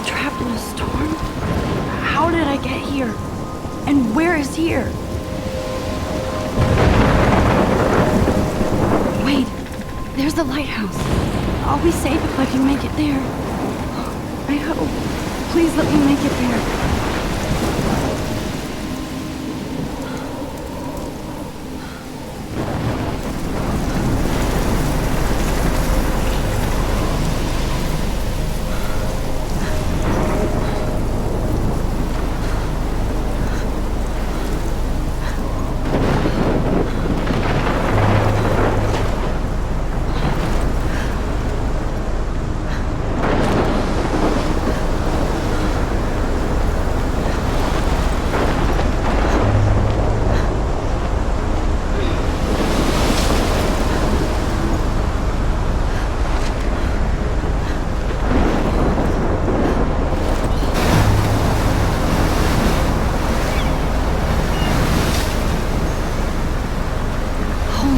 trapped in a storm? How did I get here? And where is here? Wait, there's the lighthouse. I'll be safe if I can make it there. I hope. Please let me make it there.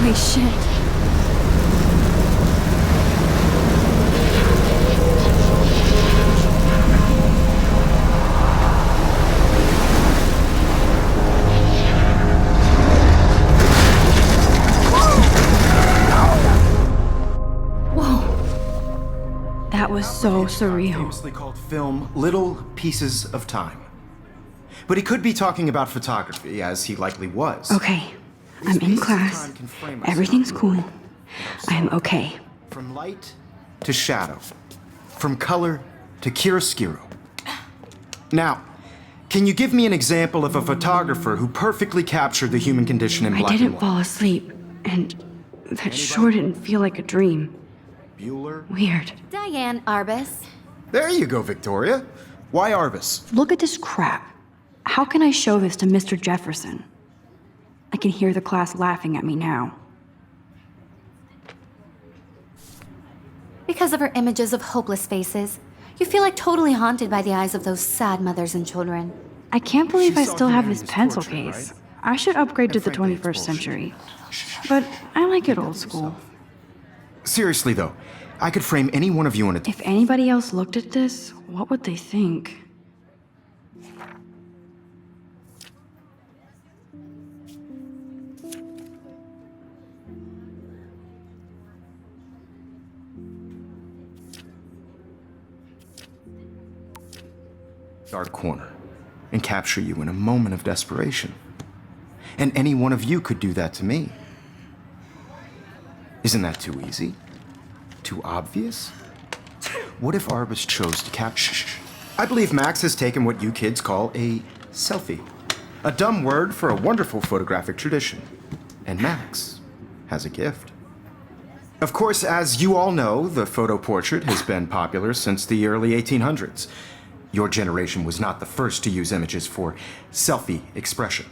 Holy shit. Whoa. That was so surreal. Famously called film Little Pieces of Time. But he could be talking about photography, as he likely was. Okay. I'm in class. Everything's cool. I am okay. From light to shadow. From color to chiaroscuro. Now, can you give me an example of a photographer who perfectly captured the human condition in black and white? I didn't fall asleep, and that sure didn't feel like a dream. Bueller? Weird. Diane Arbus. There you go, Victoria. Why Arbus? Look at this crap. How can I show this to Mr. Jefferson? I can hear the class laughing at me now. Because of her images of hopeless faces, you feel like totally haunted by the eyes of those sad mothers and children. I can't believe She I saw still have this humanity's pencil portrait, case. right? I should upgrade to the frankly, it's 21st bullshit. century. But I like it old school. Seriously, though, I could frame any one of you in a... If anybody else looked at this, what would they think? dark corner and capture you in a moment of desperation. And any one of you could do that to me. Isn't that too easy? Too obvious? What if Arbus chose to capture... I believe Max has taken what you kids call a selfie. A dumb word for a wonderful photographic tradition. And Max has a gift. Of course, as you all know, the photo portrait has been popular since the early 1800s. Your generation was not the first to use images for selfie expression.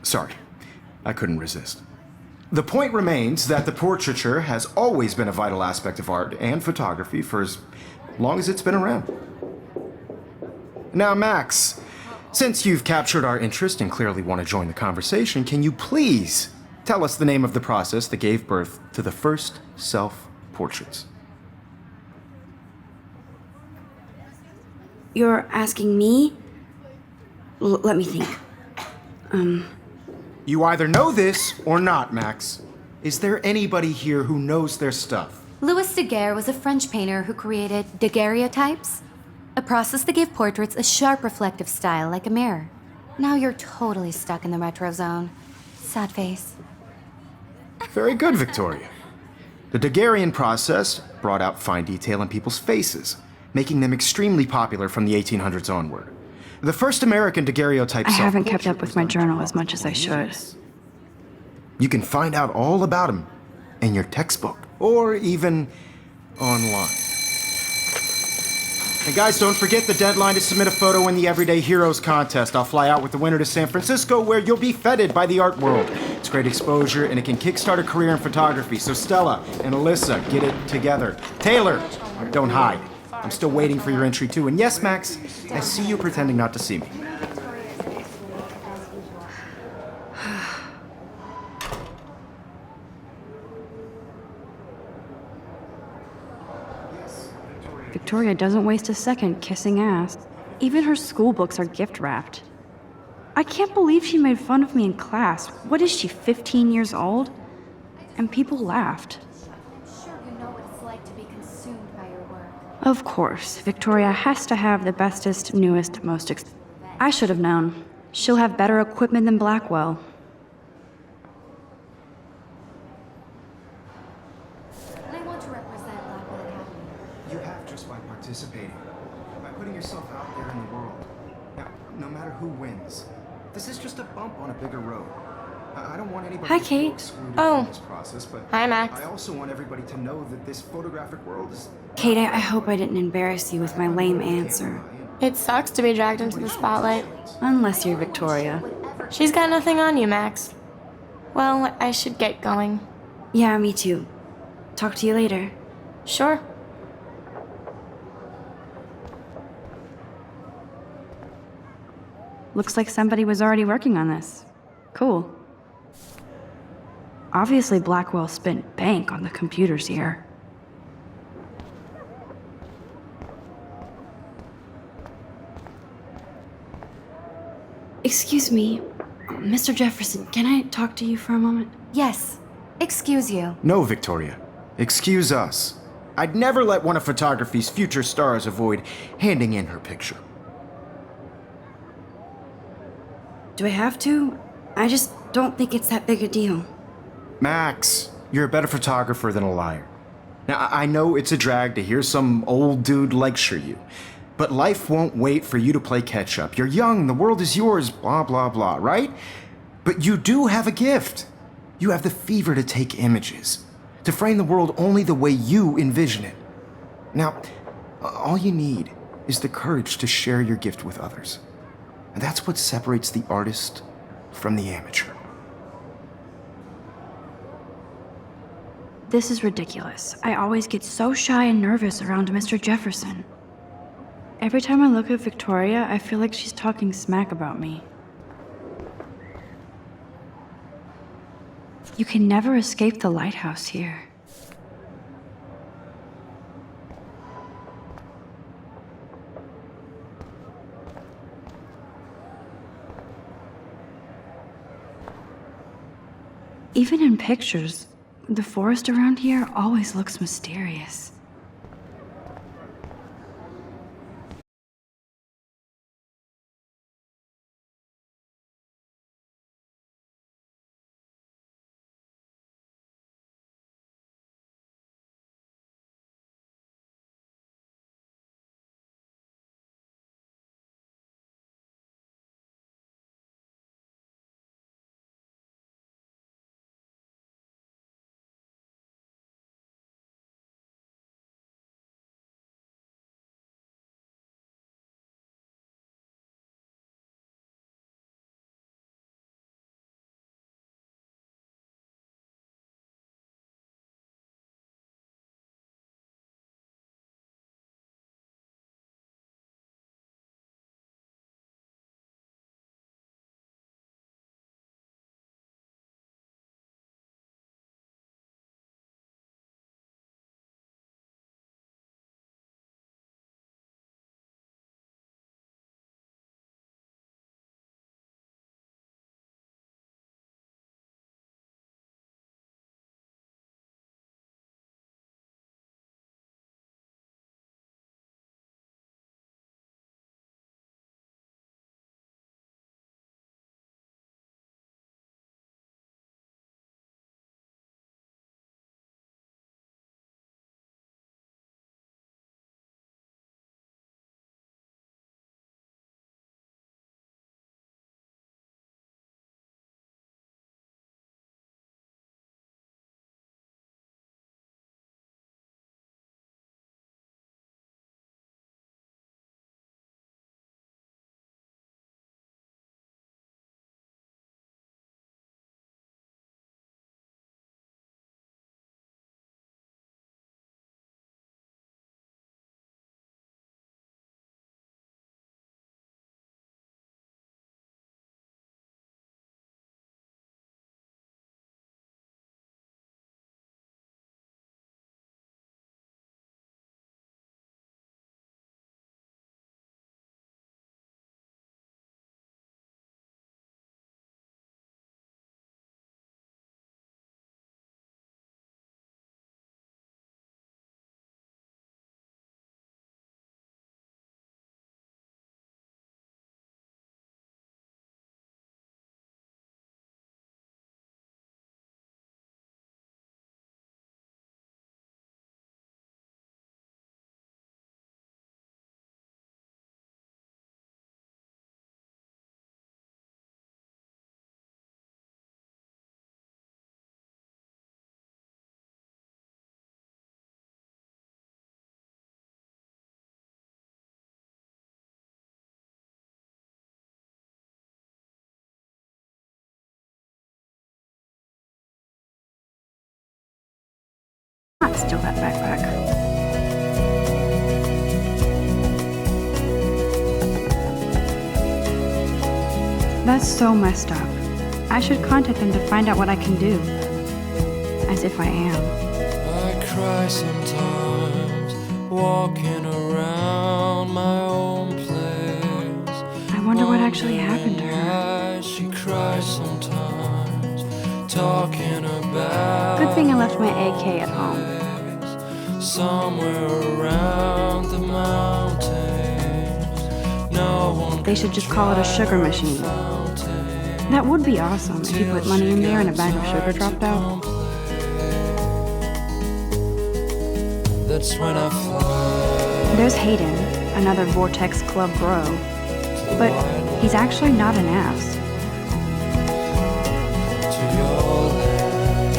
Sorry, I couldn't resist. The point remains that the portraiture has always been a vital aspect of art and photography for as long as it's been around. Now, Max, since you've captured our interest and clearly want to join the conversation, can you please tell us the name of the process that gave birth to the first self-portraits? You're asking me? Let me think. You either know this or not, Max. Is there anybody here who knows their stuff? Louis Daguerre was a French painter who created daguerreotypes, a process that gave portraits a sharp reflective style like a mirror. Now you're totally stuck in the retro zone. Sad face. Very good, Victoria. The Daguerrean process brought out fine detail in people's faces, making them extremely popular from the 1800s onward. The first American daguerreotype I haven't kept self-portrait up with was my done journal as much as I should. You can find out all about him in your textbook or even online. And guys, don't forget the deadline to submit a photo in the Everyday Heroes contest. I'll fly out with the winner to San Francisco, where you'll be feted by the art world. It's great exposure, and it can kickstart a career in photography. So Stella and Alyssa, get it together. Taylor, don't hide. I'm still waiting for your entry too. And yes, Max, I see you pretending not to see me. Victoria doesn't waste a second kissing ass. Even her school books are gift wrapped. I can't believe she made fun of me in class. What is she, 15 years old? And people laughed. I'm sure you know what it's like to be consumed by your work. Of course, Victoria has to have the bestest, newest, most I should have known. She'll have better equipment than Blackwell. And I want to represent Blackwell Academy. You have just by participating, by putting yourself out there in the world. Now, no matter who wins, this is just a bump on a bigger road. I don't want anybody Hi, to feel Kate. excluded Oh. from this process, but Hi, Max. I also want everybody to know that this photographic world is... Kate, I hope I didn't embarrass you with my lame answer. It sucks to be dragged into the spotlight. Unless you're Victoria. She's got nothing on you, Max. Well, I should get going. Yeah, me too. Talk to you later. Sure. Looks like somebody was already working on this. Cool. Obviously, Blackwell spent bank on the computers here. Excuse me, Mr. Jefferson, can I talk to you for a moment? Yes. Excuse you. No, Victoria. Excuse us. I'd never let one of photography's future stars avoid handing in her picture. Do I have to? I just don't think it's that big a deal. Max, you're a better photographer than a liar. Now, I know it's a drag to hear some old dude lecture you, but life won't wait for you to play catch up. You're young, the world is yours, blah, blah, blah, right? But you do have a gift. You have the fever to take images, to frame the world only the way you envision it. Now, all you need is the courage to share your gift with others. And that's what separates the artist from the amateur. This is ridiculous. I always get so shy and nervous around Mr. Jefferson. Every time I look at Victoria, I feel like she's talking smack about me. You can never escape the lighthouse here. Even in pictures, the forest around here always looks mysterious. steal that backpack. That's so messed up. I should contact them to find out what I can do. As if I am. I cry sometimes, walking around my own place. I wonder what actually happened to her. She cries sometimes, talking about Good thing I left my AK at home. somewhere around the mountains. No one They should just call it a sugar machine. That would be awesome if you put money in there and a bag of sugar dropped out. That's when I fly. There's Hayden, another Vortex Club bro. But he's actually not an ass. To your land.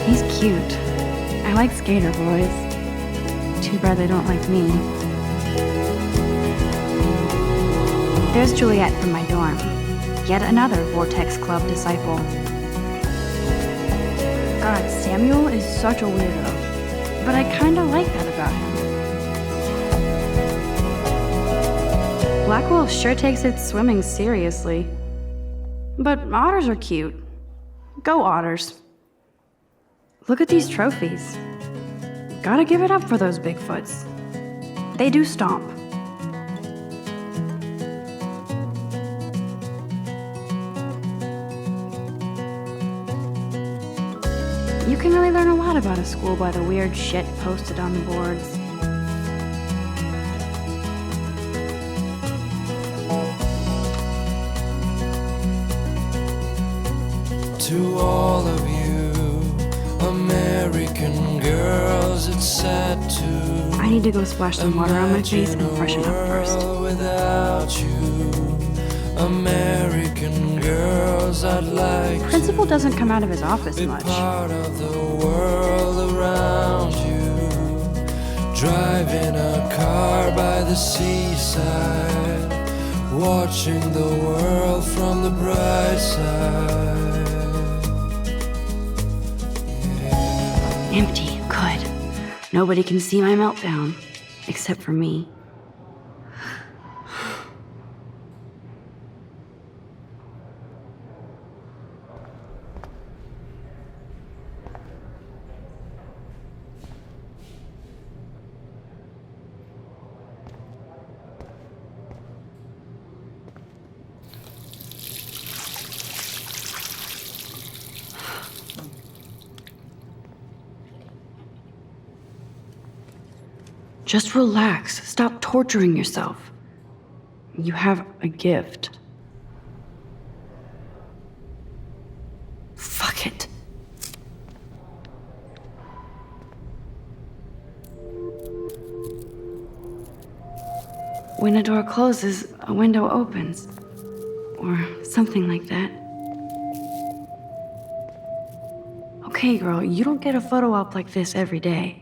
He's cute. I like skater boys. Too bad they don't like me. There's Juliet from my dorm. Yet another Vortex Club disciple. God, Samuel is such a weirdo. But I kinda like that about him. Blackwell sure takes its swimming seriously. But otters are cute. Go otters. Look at these trophies. Gotta give it up for those Bigfoots. They do stomp. You can really learn a lot about a school by the weird shit posted on the boards. To all of you American girls, it's sad to I need to go splash some water on my face and freshen up first. without you, American girls, I'd like Principal doesn't come out of his office to be much. part of the world around you. Driving a car by the seaside, watching the world from the bright side. Empty, good. Nobody can see my meltdown, except for me. Just relax. Stop torturing yourself. You have a gift. Fuck it. When a door closes, a window opens. Or something like that. Okay, girl, you don't get a photo op like this every day.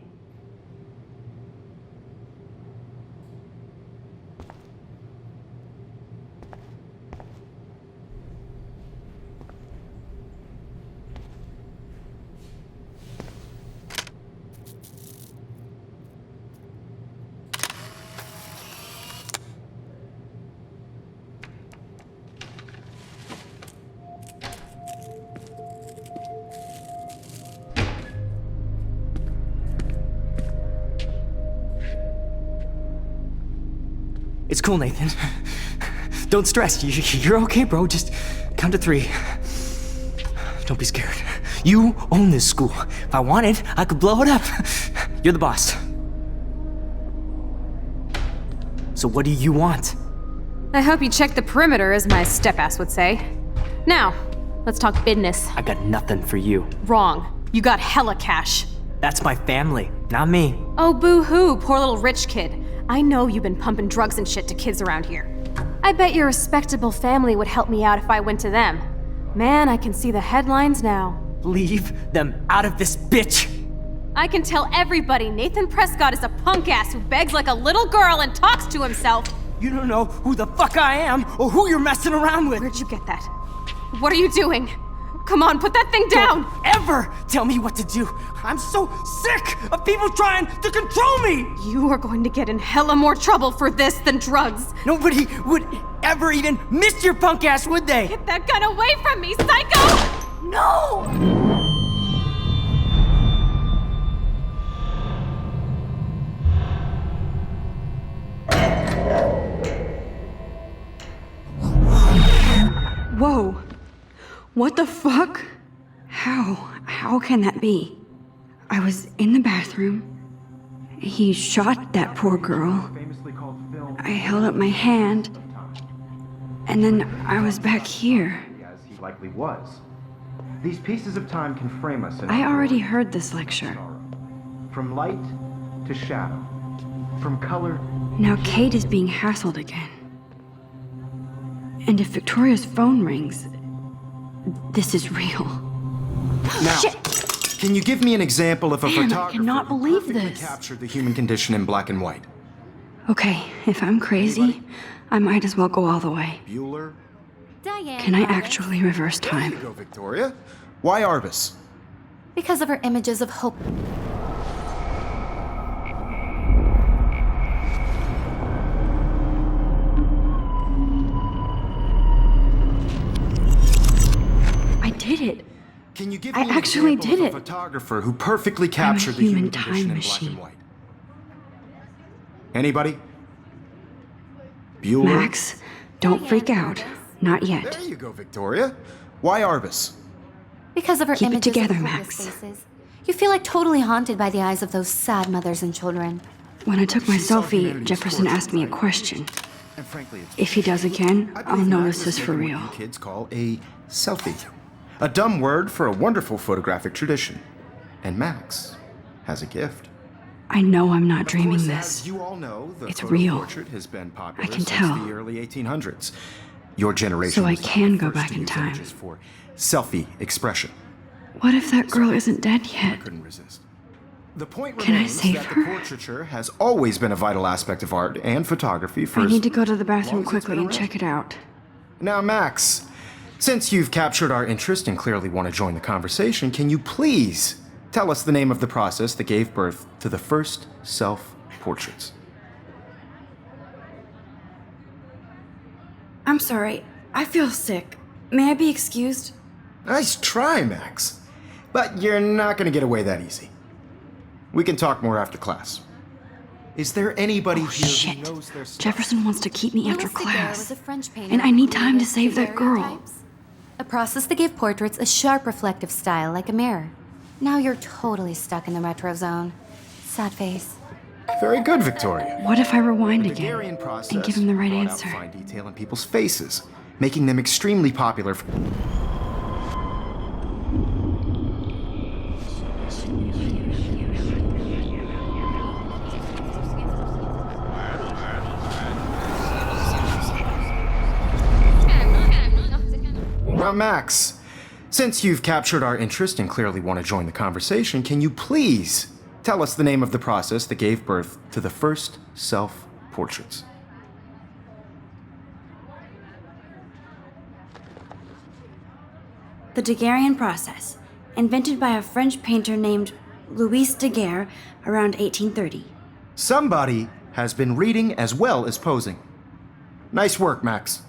It's cool, Nathan. Don't stress. You're okay, bro. Just count to 3. Don't be scared. You own this school. If I wanted, I could blow it up. You're the boss. So what do you want? I hope you checked the perimeter, as my step-ass would say. Now, let's talk business. I got nothing for you. Wrong. You got hella cash. That's my family, not me. Oh, boo-hoo, poor little rich kid. I know you've been pumping drugs and shit to kids around here. I bet your respectable family would help me out if I went to them. Man, I can see the headlines now. Leave them out of this bitch! I can tell everybody Nathan Prescott is a punk ass who begs like a little girl and talks to himself. You don't know who the fuck I am or who you're messing around with. Where'd you get that? What are you doing? Come on, put that thing down! Don't ever tell me what to do. I'm so sick of people trying to control me. You are going to get in hella more trouble for this than drugs. Nobody would ever even miss your punk ass, would they? Get that gun away from me, psycho! No! Whoa. What the fuck? How can that be? I was in the bathroom. He shot that poor girl. I held up my hand. And then I was back here. As he likely was. These pieces of time can frame us in I our already glory heard this and lecture. sorrow. From light to shadow. From color. Now Kate is being hassled again. And if Victoria's phone rings, this is real. Now, Shit! can you give me an example of a Man, I photographer cannot who believe perfectly this. captured the human condition in black and white? Okay, if I'm crazy, I might as well go all the way. Bueller? Diane. Can I Arbus. actually reverse There you time? go, Victoria. Why Arbus? Because of her images of hope. I did it. Can you give I me an actually example did of a it. photographer who perfectly captured the human human time condition in black machine. and white? Anybody? Bueller? Max, don't freak out. Not yet. There you go, Victoria. Why Arbus? Because of her Keep it images together, of hopeless Max. faces. You feel like totally haunted by the eyes of those sad mothers and children. When I took my She saw selfie, humanity's Jefferson tortured asked me a by it. question. And frankly, it's If he does again, I I'll believe know Max this has is for taken real. what you kids call a selfie. A dumb word for a wonderful photographic tradition. And Max has a gift. I know I'm not Of dreaming course, this. As you all know, the It's photo real. portrait has been popular I can since tell. the early 1800s. Your generation So I was not can the go first back to in use time. images for selfie expression. What if that girl isn't dead yet? Couldn't resist. The point Can I remains save that her? the portraiture has always been a vital aspect of art and photography for I as need to go to the long bathroom as it's quickly been and check it out. Now, Max, since you've captured our interest and clearly want to join the conversation, can you please tell us the name of the process that gave birth to the first self-portraits? I'm sorry. I feel sick. May I be excused? Nice try, Max. But you're not going to get away that easy. We can talk more after class. Is there anybody Oh, here shit. who knows their stuff? Jefferson wants to keep me after Louis Daguerre class. was a French painter And I who need time to created save that girl. daguerreotypes, a process that gave portraits a sharp reflective style like a mirror. Now you're totally stuck in the retro zone. Sad face. Very good, Victoria. What if I rewind The again Daguerrean process and give him the right brought out answer? fine detail in people's faces, making them extremely popular. Now, Max, since you've captured our interest and clearly want to join the conversation, can you please tell us the name of the process that gave birth to the first self-portraits? The Daguerrean process, invented by a French painter named Louis Daguerre around 1830. Somebody has been reading as well as posing. Nice work, Max.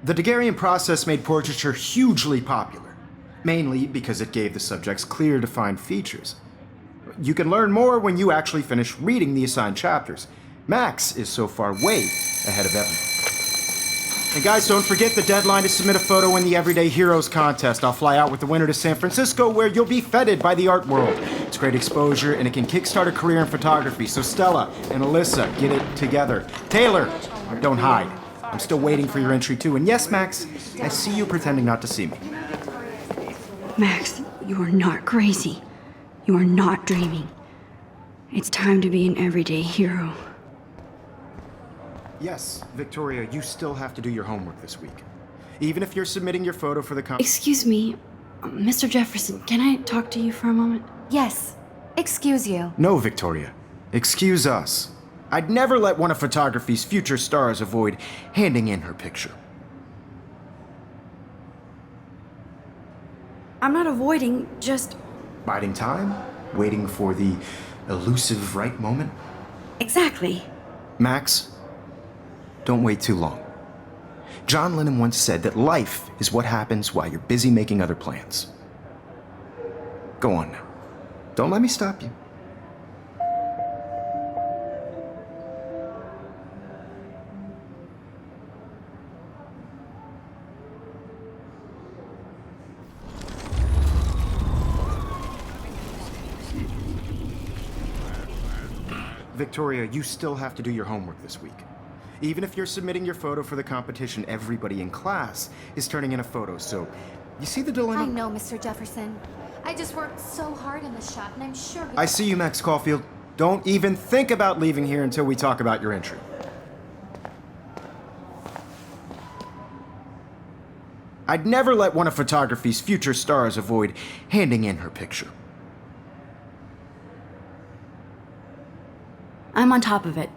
The Daguerrean process made portraiture hugely popular, mainly because it gave the subjects clear, defined features. You can learn more when you actually finish reading the assigned chapters. Max is so far way ahead of everyone. And guys, don't forget the deadline to submit a photo in the Everyday Heroes contest. I'll fly out with the winner to San Francisco, where you'll be feted by the art world. It's great exposure, and it can kickstart a career in photography. So Stella and Alyssa, get it together. Taylor, don't hide. I'm still waiting for your entry too. And yes, Max, I see you pretending not to see me. Max, you are not crazy. You are not dreaming. It's time to be an everyday hero. Yes, Victoria, you still have to do your homework this week. Even if you're submitting your photo for the Excuse me, Mr. Jefferson, can I talk to you for a moment? Yes. Excuse you. No, Victoria. Excuse us. I'd never let one of photography's future stars avoid handing in her picture. I'm not avoiding, just. Biding time? Waiting for the elusive right moment? Exactly. Max, don't wait too long. John Lennon once said that life is what happens while you're busy making other plans. Go on now. Don't let me stop you. Victoria, you still have to do your homework this week. Even if you're submitting your photo for the competition, everybody in class is turning in a photo, so you see the dilemma? I know, Mr. Jefferson. I just worked so hard in this shot, and I'm sure. I see you, Max Caulfield. Don't even think about leaving here until we talk about your entry. I'd never let one of photography's future stars avoid handing in her picture. I'm on top of it.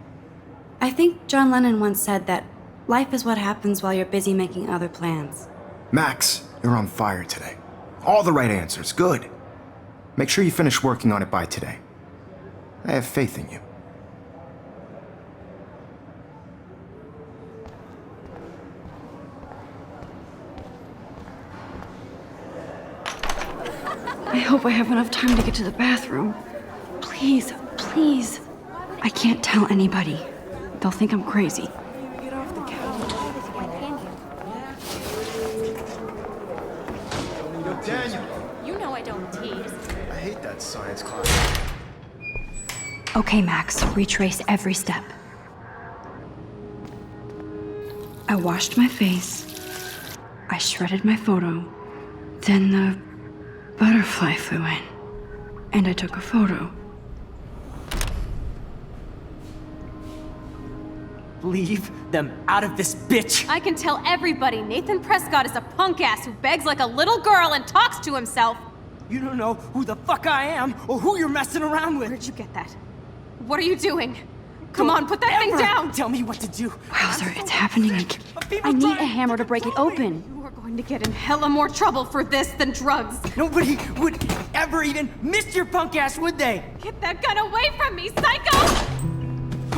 I think John Lennon once said that life is what happens while you're busy making other plans. Max, you're on fire today. All the right answers. Good. Make sure you finish working on it by today. I have faith in you. I hope I have enough time to get to the bathroom. Please, please. I can't tell anybody. They'll think I'm crazy. Daniel! You know I don't tease. I hate that science class. Okay, Max, retrace every step. I washed my face. I shredded my photo. Then the butterfly flew in. And I took a photo. Leave them out of this bitch! I can tell everybody Nathan Prescott is a punk ass who begs like a little girl and talks to himself. You don't know who the fuck I am or who you're messing around with. Where'd you get that? What are you doing? Come on, put that thing Ever down! Tell me what to do. Wowzer, it's happening again. I need a hammer to break it open. You are going to get in hella more trouble for this than drugs. Nobody would ever even miss your punk ass, would they? Get that gun away from me, psycho!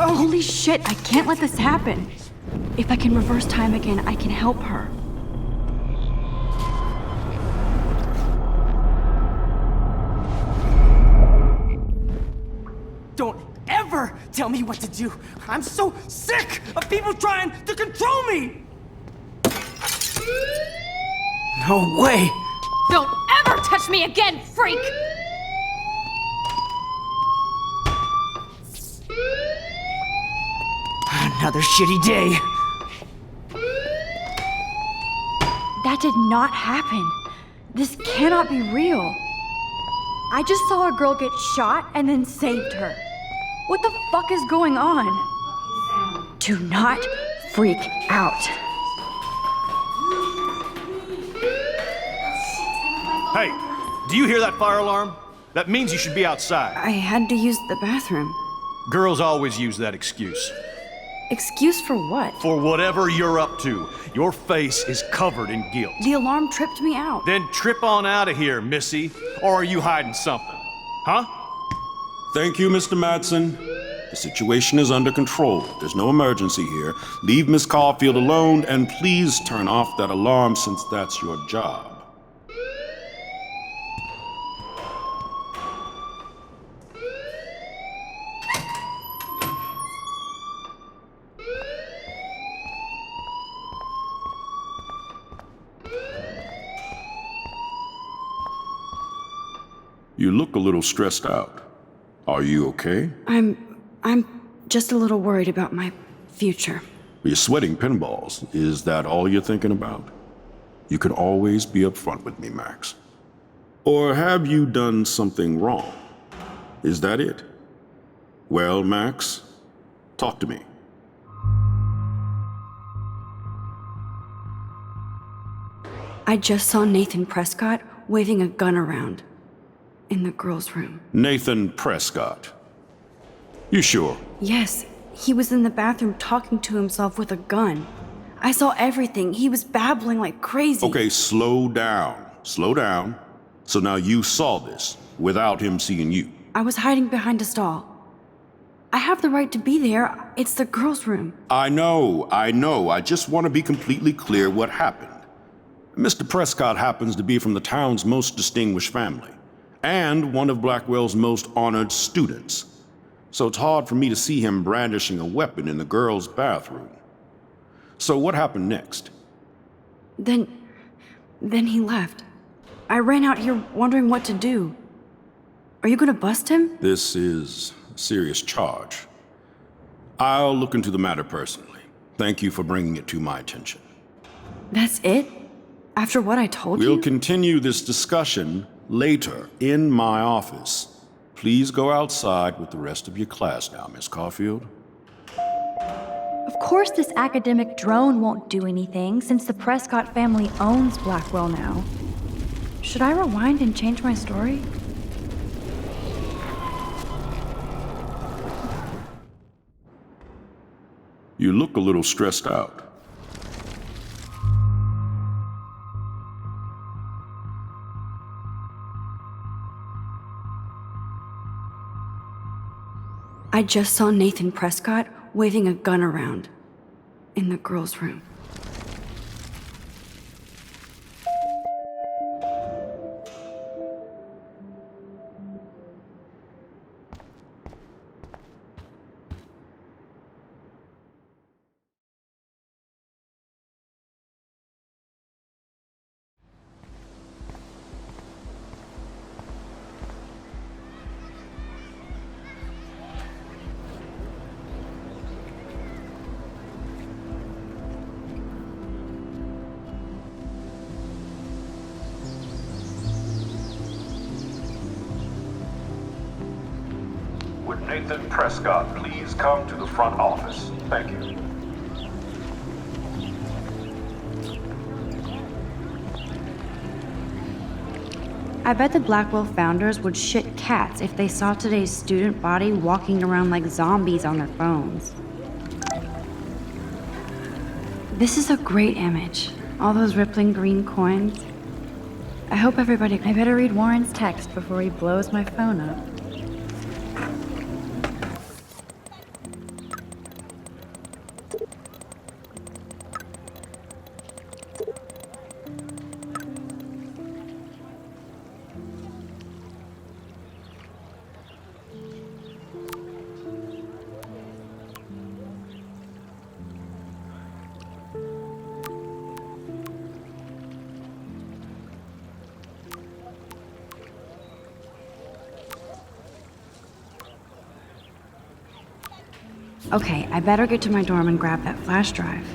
Holy shit, I can't let this happen. If I can reverse time again, I can help her. Don't ever tell me what to do. I'm so sick of people trying to control me. No way. Don't ever touch me again, freak! Another shitty day. That did not happen. This cannot be real. I just saw a girl get shot and then saved her. What the fuck is going on? Do not freak out. Hey, do you hear that fire alarm? That means you should be outside. I had to use the bathroom. Girls always use that excuse. Excuse for what? For whatever you're up to, your face is covered in guilt. The alarm tripped me out. Then trip on out of here, Missy. Or are you hiding something? Huh? Thank you, Mr. Madsen. The situation is under control. There's no emergency here. Leave Miss Caulfield alone, and please turn off that alarm since that's your job. You look a little stressed out. Are you okay? I'm just a little worried about my future. You're sweating pinballs. Is that all you're thinking about? You can always be upfront with me, Max. Or have you done something wrong? Is that it? Well, Max, talk to me. I just saw Nathan Prescott waving a gun around in the girls' room. Nathan Prescott. You sure? Yes, he was in the bathroom talking to himself with a gun. I saw everything. He was babbling like crazy. Okay, slow down. Slow down. So now you saw this without him seeing you. I was hiding behind a stall. I have the right to be there. It's the girls' room. I know. I just want to be completely clear what happened. Mr. Prescott happens to be from the town's most distinguished family, and one of Blackwell's most honored students. So it's hard for me to see him brandishing a weapon in the girls' bathroom. So what happened next? Then he left. I ran out here wondering what to do. Are you gonna bust him? This is a serious charge. I'll look into the matter personally. Thank you for bringing it to my attention. That's it? After what I told you? We'll continue this discussion later in my office. Please go outside with the rest of your class now, Miss Caulfield. Of course this academic drone won't do anything since the Prescott family owns Blackwell now. Should I rewind and change my story? You look a little stressed out. I just saw Nathan Prescott waving a gun around in the girls' room. Would Nathan Prescott please come to the front office? Thank you. I bet the Blackwell founders would shit cats if they saw today's student body walking around like zombies on their phones. This is a great image. All those rippling green coins. I hope everybody... I better read Warren's text before he blows my phone up. Okay, I better get to my dorm and grab that flash drive.